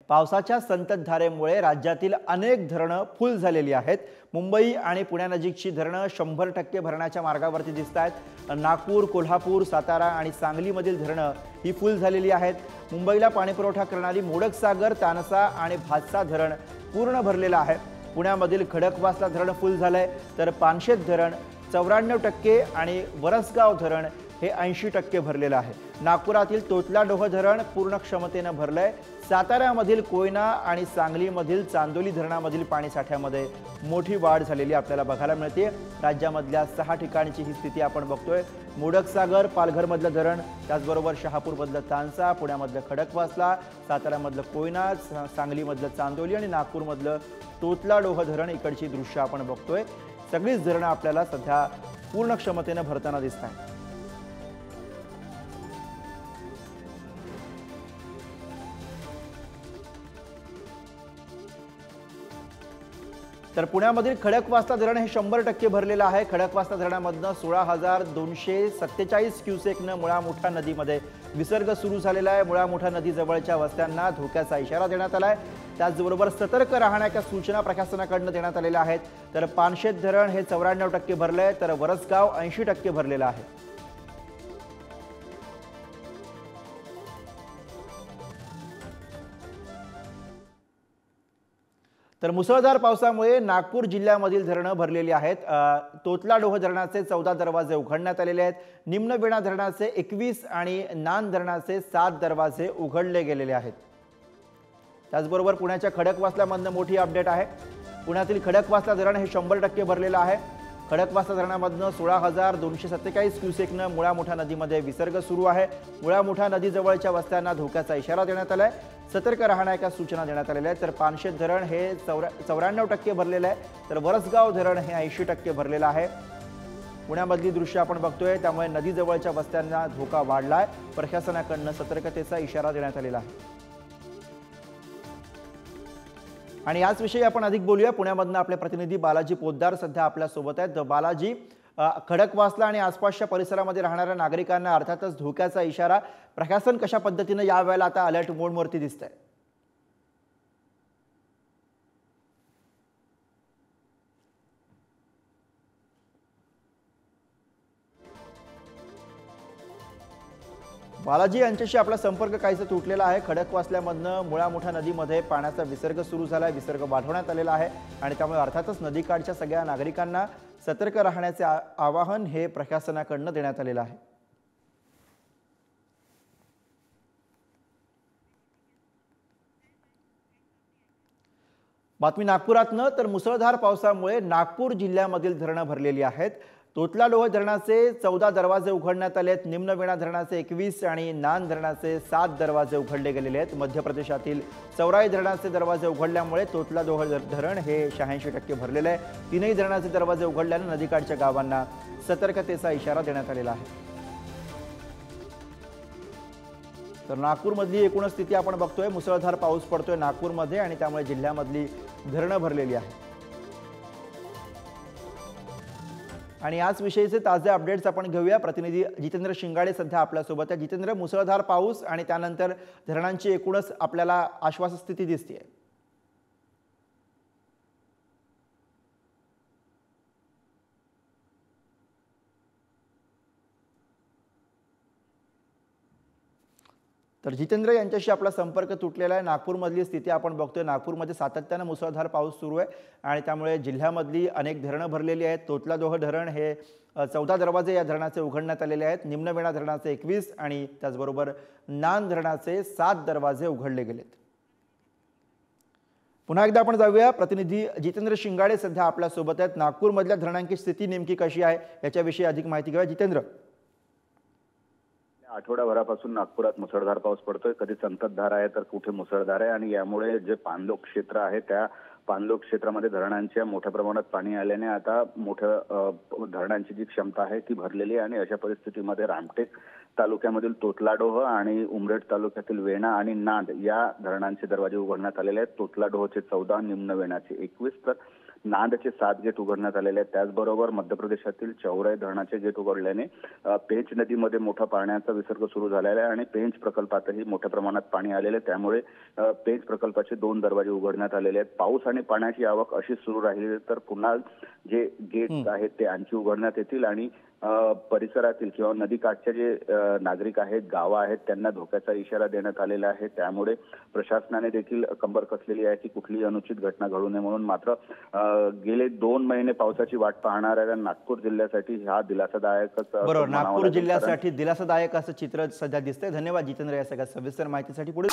पावसाच्या संततधारेमुळे राज्यातील अनेक धरणं फुल झालेली आहेत। मुंबई आणि पुण्यानजीकची धरणं 100% भरण्याच्या मार्गावरती दिसत आहेत। नागपूर, कोल्हापूर, सातारा आणि सांगलीमधील धरणं ही फुल झालेली आहेत। मुंबईला पाणीपुरवठा करणारी मोडकसागर, तानसा आणि भातसा धरण पूर्ण भरलेलं आहे। पुण्यामधील खडकवासला धरण फुल झालंय, तर पानशेत धरण 94% आणि वरसगाव धरण हे 80% भरलेलं आहे। नागपुरातील तोतलाडोह धरण पूर्ण क्षमतेने भरलंय। साताऱ्यामधील कोयना आणि सांगलीमधील चांदोली धरणामधील पाणीसाठ्यामध्ये मोठी वाढ झालेली आपल्याला बघायला मिळते। राज्यामधल्या 6 ठिकाणची ही स्थिती आपण बघतोय। मोडकसागर, पालघरमधलं धरण, त्याचबरोबर शहापूरमधलं तानसा, पुण्यामधलं खडकवासला, साताऱ्यामधलं कोयना, सांगलीमधलं चांदोली आणि नागपूरमधलं तोतलाडोह धरण इकडची दृश्य आपण बघतोय। सगळीच धरणं आपल्याला सध्या पूर्ण क्षमतेने भरताना दिसतात। तर पुण्यामधील खडकवासला धरण हे 100% भरलेलं आहे। खडकवासला धरणामधनं 16,247 क्युसेकनं मुळा मुठा नदीमध्ये विसर्ग सुरू झालेला आहे। मुळा मुठा नदीजवळच्या वस्त्यांना धोक्याचा इशारा देण्यात आला आहे। त्याचबरोबर सतर्क राहण्याच्या सूचना प्रशासनाकडून देण्यात आलेल्या आहेत। तर पानशेत धरण हे 94% भरलंय, तर वरसगाव 80% भरलेलं आहे। तर मुसळधार पावसामुळे नागपूर जिल्ह्यामधील धरणं भरलेली आहेत। तोतलाडोह धरणाचे 14 दरवाजे उघडण्यात आलेले आहेत। निम्नवेणा धरणाचे 21 आणि नान धरणाचे 7 दरवाजे उघडले गेलेले आहेत। त्याचबरोबर पुण्याच्या खडकवासल्यामधनं मोठी अपडेट आहे। पुण्यातील खडकवासला धरण हे 100% भरलेलं आहे। खडकवासला धरणामधनं 16,247 क्युसेकनं मुळा मुठा नदीमध्ये विसर्ग सुरू आहे। मुळा मुठा नदीजवळच्या वस्त्यांना धोक्याचा इशारा देण्यात आलाय। सतर्क राहण्याच्या सूचना देण्यात आलेल्या आहेत। तर पानशेत धरण हे 94% भरलेलं आहे, तर वरसगाव धरण हे 80% भरलेलं आहे। पुण्यामधली दृश्य आपण बघतोय, त्यामुळे नदीजवळच्या वस्त्यांना धोका वाढलाय। प्रशासनाकडून सतर्कतेचा इशारा देण्यात आलेला आहे। आणि याचविषयी आपण अधिक बोलूया। पुण्यामधनं आपले प्रतिनिधी बालाजी पोद्दार सध्या आपल्या सोबत आहेत। बालाजी, खडकवासला आणि आसपासच्या परिसरामध्ये राहणाऱ्या नागरिकांना अर्थातच धोक्याचा इशारा, प्रशासन कशा पद्धतीने यावेळेला आता अलर्ट मोडवरती दिसतंय? बालाजी यांच्याशी आपला संपर्क काहीसा तुटलेला आहे। खडकवासल्यामधनं मुळा मुठा नदीमध्ये पाण्याचा विसर्ग सुरू झाला आहे, विसर्ग वाढवण्यात आलेला आहे आणि त्यामुळे अर्थातच नदीकाठच्या सगळ्या नागरिकांना सतर्क राहण्याचे आवाहन हे प्रशासनाकडून देण्यात आलेलं आहे। बातमी नागपुरातनं, तर मुसळधार पावसामुळे नागपूर जिल्ह्यामधील धरणं भरलेली आहेत। तोतलाडोह धरणाचे 14 दरवाजे उघडण्यात आले आहेत। निम्नवेणा धरणाचे 21 आणि नान धरणाचे 7 दरवाजे उघडले गेलेले आहेत। मध्य प्रदेशातील चौराई धरणाचे दरवाजे उघडल्यामुळे तोतलाडोह धरण हे 86% भरलेले आहे। तीनही धरणाचे दरवाजे उघडल्याने नदीकाठच्या गावांना सतर्कतेचा इशारा देण्यात आलेला आहे। तर नागपूरमधली एकूण स्थिती आपण बघतोय। मुसळधार पाऊस पडतोय नागपूरमध्ये आणि त्यामुळे जिल्ह्यामधली धरणं भरलेली आहेत। आणि याच विषयीचे ताजे अपडेट्स आपण घेऊया। प्रतिनिधी जितेंद्र शिंगाडे सध्या आपल्या सोबत आहे। जितेंद्र, मुसळधार पाऊस आणि त्यानंतर धरणांची एकूणच आपल्याला आश्वासक स्थिती दिसते। तर जितेंद्र यांच्याशी आपला संपर्क तुटलेला आहे। नागपूरमधली स्थिती आपण बघतोय। नागपूरमध्ये सातत्याने मुसळधार पाऊस सुरू आहे आणि त्यामुळे जिल्ह्यामधली अनेक धरणं भरलेली आहेत। तोतलाडोह धरण हे 14 दरवाजे या धरणाचे उघडण्यात आलेले आहेत। निम्नवेणा धरणाचे 21 आणि त्याचबरोबर नान धरणाचे 7 दरवाजे उघडले गेलेत। पुन्हा एकदा आपण जाऊया। प्रतिनिधी जितेंद्र शिंगाडे सध्या आपल्या सोबत आहेत। नागपूरमधल्या धरणांची स्थिती नेमकी कशी आहे याच्याविषयी अधिक माहिती घेऊया। जितेंद्र, आठवड्याभरापासून नागपुरात मुसळधार पाऊस पडतोय। कधी संततधार आहे तर कुठे मुसळधार आहे आणि यामुळे जे पाणलोट क्षेत्र आहे त्या पाणलोट क्षेत्रामध्ये धरणांच्या मोठ्या प्रमाणात पाणी आल्याने आता मोठ्या धरणांची जी क्षमता आहे ती भरलेली आहे आणि अशा परिस्थितीमध्ये रामटेक तालुक्यामधील तोतलाडोह आणि उमरेड तालुक्यातील वेणा आणि नांद या धरणांचे दरवाजे उघडण्यात आलेले आहेत. तोतलाडोहचे 14, निम्न वेणाचे 21 तर नांदचे 7 गेट उघडण्यात आलेले आहेत. त्याचबरोबर मध्य प्रदेशातील चौराई धरणाचे गेट उघडल्याने पेंच नदीमध्ये मोठा पाण्याचा विसर्ग सुरू झालेला आहे आणि पेंच प्रकल्पातही मोठ्या प्रमाणात पाणी आलेले, त्यामुळे पेंच प्रकल्पाचे 2 दरवाजे उघडण्यात आलेले आहेत. पाऊस आणि पाण्याची आवक अशीच सुरू राहिली तर पुन्हा जे गेट आहेत ते आणखी उघडण्यात येतील आणि परिसरातील किंवा नदीकाठच्या जे नागरिक आहेत, गावं आहेत, त्यांना धोक्याचा इशारा देण्यात आलेला आहे. त्यामुळे प्रशासनाने देखील कंबर कसलेली आहे की कुठलीही अनुचित घटना घडू नये म्हणून. मात्र गेले 2 महिने पावसाची वाट पाहणाऱ्या नागपूर जिल्ह्यासाठी हा दिलासादायकच. बरोबर, नागपूर जिल्ह्यासाठी दिलासादायक असं चित्र सध्या दिसतंय. धन्यवाद जितेंद्र या सगळ्या सविस्तर माहितीसाठी. पुढे